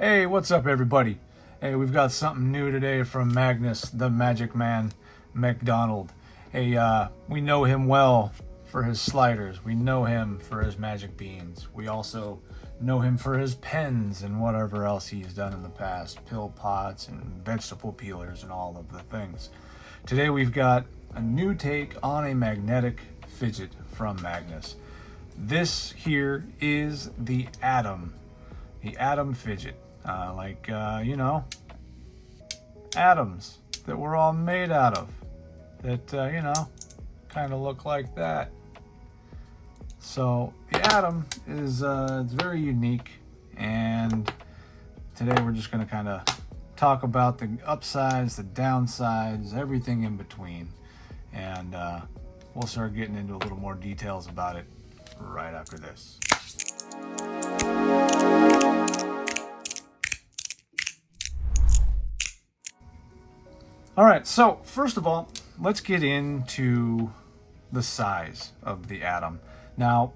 Hey, what's up everybody? Hey, we've got something new today from Magnus, the Magic Man Macdonald. Hey, we know him well for his sliders. We know him for his magic beans. We also know him for his pens and whatever else he's done in the past. Pill pots and vegetable peelers and all of the things. Today we've got a new take on a magnetic fidget from Magnus. This here is the Atom Fidget. Atoms that we're all made out of that, kind of look like that. So the Atom is it's very unique, and today we're just going to kind of talk about the upsides, the downsides, everything in between, and we'll start getting into a little more details about it right after this. All right, so first of all, let's get into the size of the Atom. Now,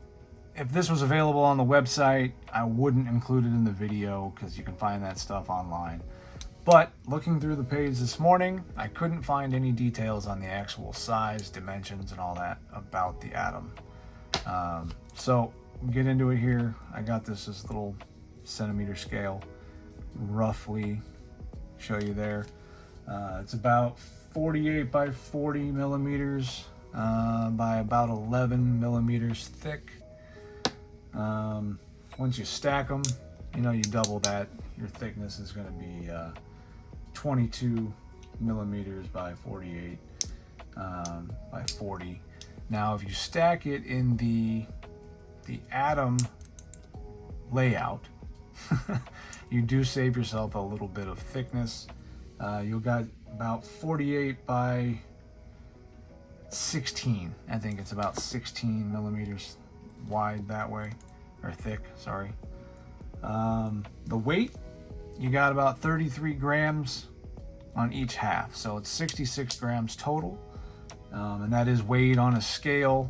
if this was available on the website, I wouldn't include it in the video because you can find that stuff online. But looking through the page this morning, I couldn't find any details on the actual size, dimensions, and all that about the Atom. So we'll get into it here. I got this little centimeter scale, roughly show you there. It's about 48 by 40 millimeters by about 11 millimeters thick. Once you stack them, you double that. Your thickness is going to be 22 millimeters by 48 by 40. Now, if you stack it in the Atom layout, you do save yourself a little bit of thickness. You'll got about 48 by 16. I think it's about 16 millimeters wide that way, or thick, sorry. The weight, you got about 33 grams on each half. So it's 66 grams total. And that is weighed on a scale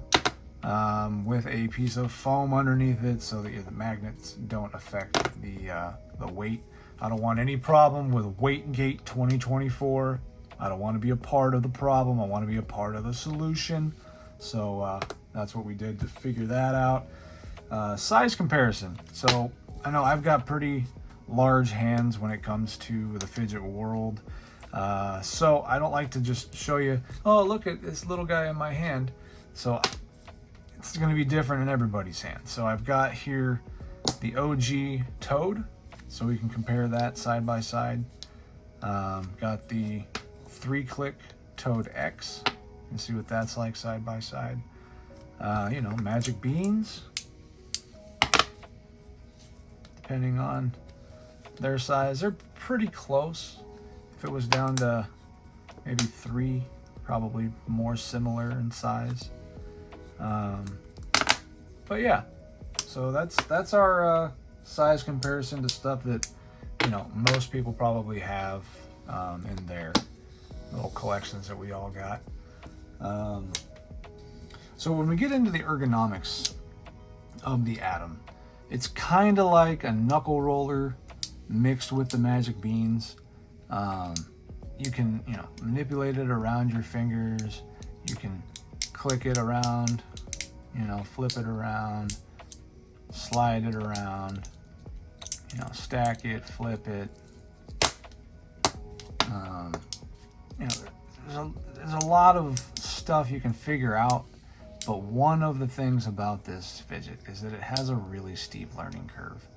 with a piece of foam underneath it so that the magnets don't affect the weight. I don't want any problem with Weightgate 2024. I don't want to be a part of the problem. I want to be a part of the solution. So that's what we did to figure that out. Size comparison. So I know I've got pretty large hands when it comes to the fidget world. So I don't like to just show you, oh, look at this little guy in my hand. So it's going to be different in everybody's hand. So I've got here the OG Toad. So we can compare that side by side. Got the 3-click Toad X. You can see what that's like side by side. Magic beans. Depending on their size, they're pretty close. If it was down to maybe 3, probably more similar in size. But yeah, so that's our size comparison to stuff that most people probably have in their little collections that we all got. So when we get into the ergonomics of the Atom, it's kind of like a knuckle roller mixed with the magic beans. You can manipulate it around your fingers. You can click it around, flip it around, slide it around, stack it, flip it. There's a lot of stuff you can figure out, but one of the things about this fidget is that it has a really steep learning curve.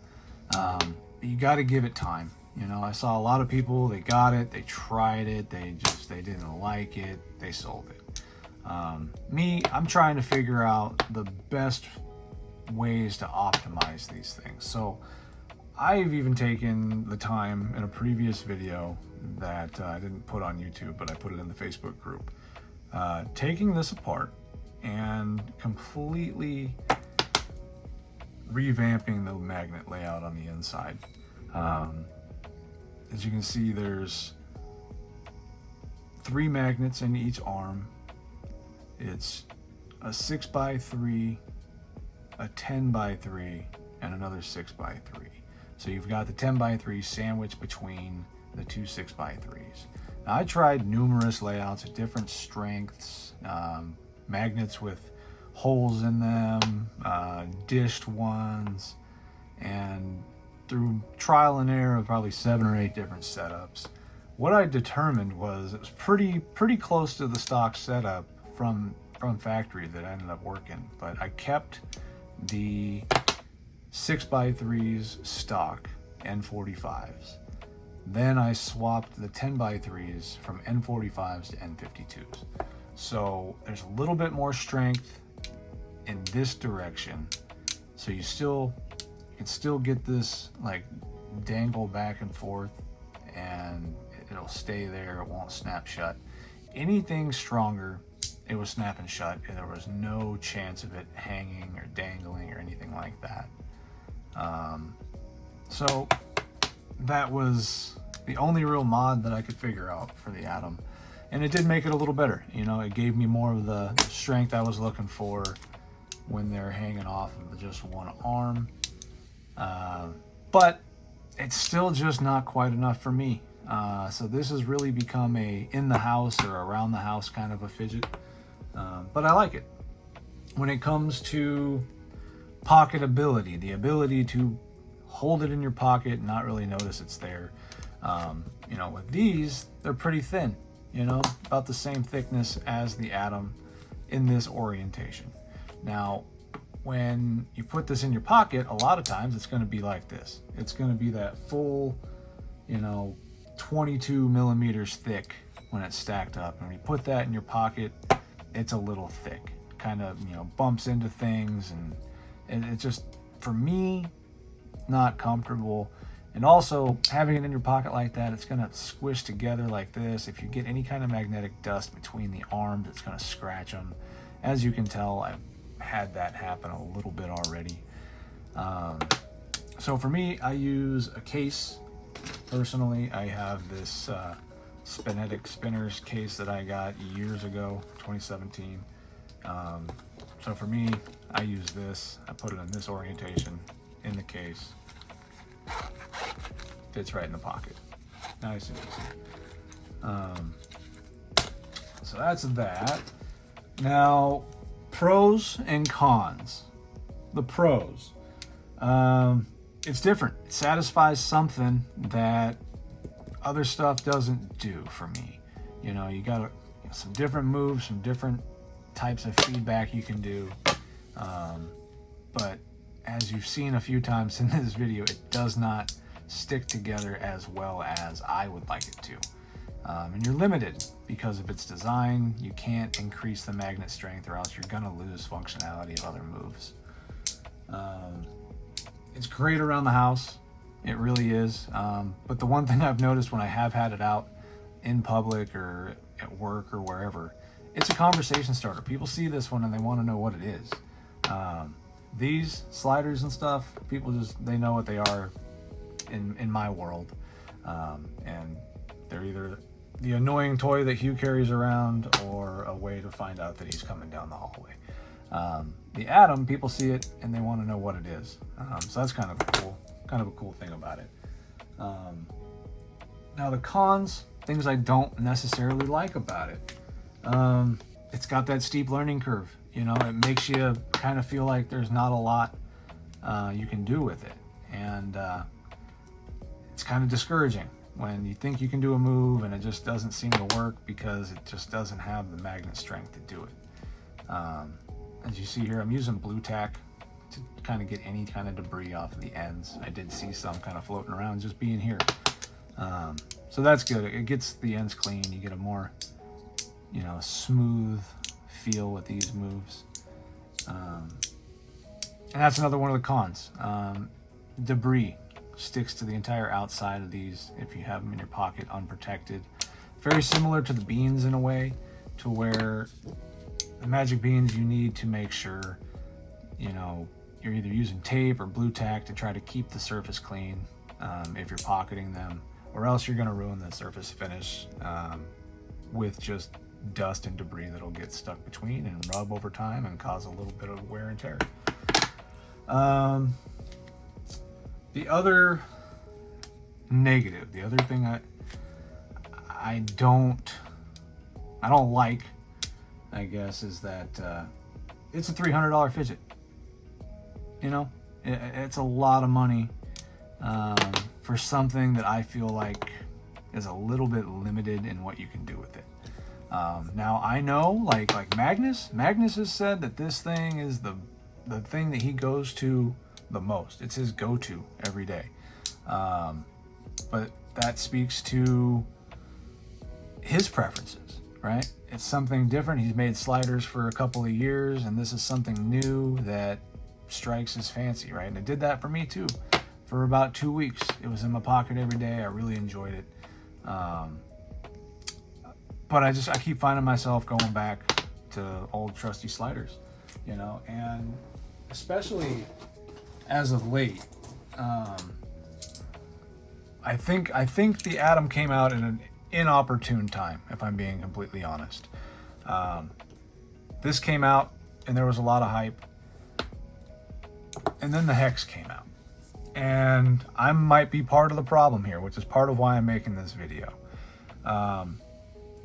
You got to give it time. I saw a lot of people, they got it, they tried it, they didn't like it, they sold it. Me, I'm trying to figure out the best ways to optimize these things. So I've even taken the time in a previous video that I didn't put on YouTube, but I put it in the Facebook group, taking this apart and completely revamping the magnet layout on the inside. As you can see, there's 3 magnets in each arm. It's a 6x3, a 10x3, and another 6x3. So you've got the 10x3 sandwiched between the two 6x3s. Now, I tried numerous layouts at different strengths, magnets with holes in them, dished ones, and through trial and error of probably 7 or 8 different setups, what I determined was it was pretty close to the stock setup from factory that I ended up working, but I kept the 6x3s stock N45s. Then I swapped the 10x3s from N45s to N52s. So there's a little bit more strength in this direction. So you can still get this like dangle back and forth, and it'll stay there. It won't snap shut. Anything stronger, it was snapping shut, and there was no chance of it hanging or dangling or anything like that. So that was the only real mod that I could figure out for the Atom, and it did make it a little better. You know, it gave me more of the strength I was looking for when they're hanging off of just one arm. But it's still just not quite enough for me. So this has really become a in the house or around the house kind of a fidget. But I like it. When it comes to pocketability, the ability to hold it in your pocket and not really notice it's there. You know, with these, they're pretty thin, you know, about the same thickness as the Atom in this orientation. Now, when you put this in your pocket, a lot of times it's going to be like this. It's going to be that full, you know, 22 millimeters thick when it's stacked up. And when you put that in your pocket, it's a little thick. Kind of, you know, bumps into things, and it just, for me, not comfortable. And also, having it in your pocket like that, it's going to squish together like this. If you get any kind of magnetic dust between the arms, it's going to scratch them. As you can tell, I've had that happen a little bit already. So for me, I use a case. Personally, I have this Spinetic Spinners case that I got years ago, 2017. So for me, I use this. I put it in this orientation in the case. Fits right in the pocket. Nice and easy. So that's that. Now, pros and cons. The pros. It's different. It satisfies something that other stuff doesn't do for me. You know, you got some different moves, some different types of feedback you can do. But as you've seen a few times in this video, it does not stick together as well as I would like it to. And you're limited because of its design. You can't increase the magnet strength or else you're gonna lose functionality of other moves. It's great around the house. It really is. But the one thing I've noticed when I have had it out in public or at work or wherever, it's a conversation starter. People see this one and they want to know what it is. These sliders and stuff, people just, they know what they are in my world. And they're either the annoying toy that Hugh carries around or a way to find out that he's coming down the hallway. The Atom, people see it and they want to know what it is. So that's kind of a cool thing about it. Now the cons, things I don't necessarily like about it. It's got that steep learning curve. You know, it makes you kind of feel like there's not a lot you can do with it. And it's kind of discouraging when you think you can do a move and it just doesn't seem to work because it just doesn't have the magnet strength to do it. As you see here, I'm using blue tack to kind of get any kind of debris off of the ends. I did see some kind of floating around just being here. So that's good. It gets the ends clean. You get a more, you know, smooth feel with these moves. And that's another one of the cons. Debris sticks to the entire outside of these if you have them in your pocket unprotected. Very similar to the beans in a way, to where the magic beans, you need to make sure, you know, you're either using tape or blue tack to try to keep the surface clean if you're pocketing them, or else you're going to ruin the surface finish with just dust and debris that'll get stuck between and rub over time and cause a little bit of wear and tear. The other negative, the other thing I don't like, I guess, is that it's a $300 fidget. You know, it's a lot of money for something that I feel like is a little bit limited in what you can do with it. Now I know, like Magnus has said that this thing is the thing that he goes to the most. It's his go-to every day. But that speaks to his preferences, right? It's something different. He's made sliders for a couple of years, and this is something new that strikes his fancy, right? And it did that for me too. For about 2 weeks, it was in my pocket every day. I really enjoyed it. But I keep finding myself going back to old trusty sliders, you know, and especially as of late, I think the Atom came out in an inopportune time, if I'm being completely honest. This came out and there was a lot of hype, and then the Hex came out, and I might be part of the problem here, which is part of why I'm making this video.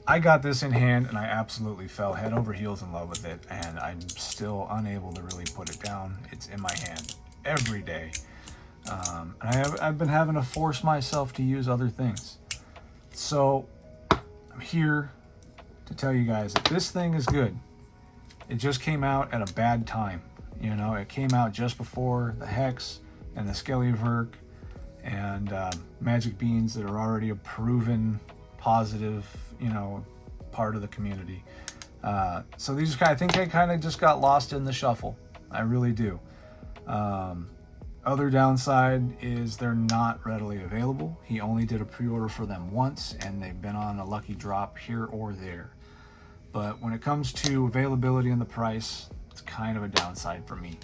I got this in hand and I absolutely fell head over heels in love with it, and I'm still unable to really put it down. It's in my hand every day. And I've been having to force myself to use other things. So I'm here to tell you guys that this thing is good. It just came out at a bad time. You know, it came out just before the Hex and the Skellyverk and Magic Beans that are already a proven positive, you know, part of the community. So these, I think they kind of just got lost in the shuffle. I really do. Other downside is they're not readily available. He only did a pre-order for them once, and they've been on a lucky drop here or there. But when it comes to availability and the price, it's kind of a downside for me.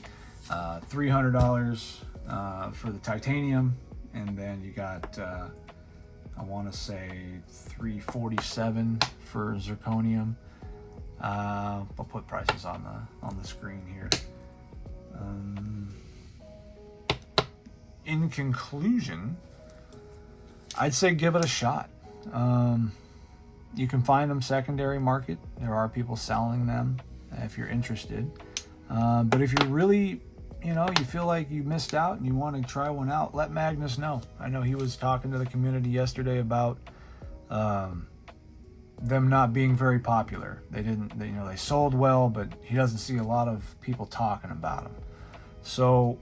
$300 for the titanium, and then you got I want to say $347 for zirconium. I'll put prices on the screen here. In conclusion, I'd say give it a shot. You can find them secondary market. There are people selling them if you're interested. But if you're really, you know, you feel like you missed out and you want to try one out, let Magnus know. I know he was talking to the community yesterday about them not being very popular. They sold well, but he doesn't see a lot of people talking about them. So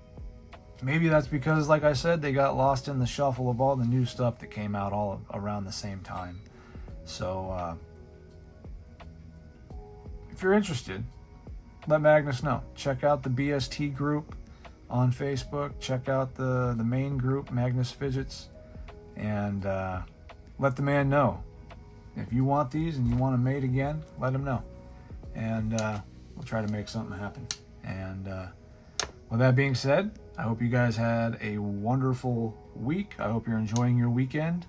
maybe that's because, like I said, they got lost in the shuffle of all the new stuff that came out all around the same time. So if you're interested, let Magnus know. Check out the BST group on Facebook. Check out the main group, MagnusFidgets, and let the man know. If you want these and you want them made again, let him know. And we'll try to make something happen. And with that being said, I hope you guys had a wonderful week. I hope you're enjoying your weekend.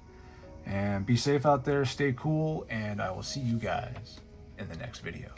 And be safe out there, stay cool, and I will see you guys in the next video.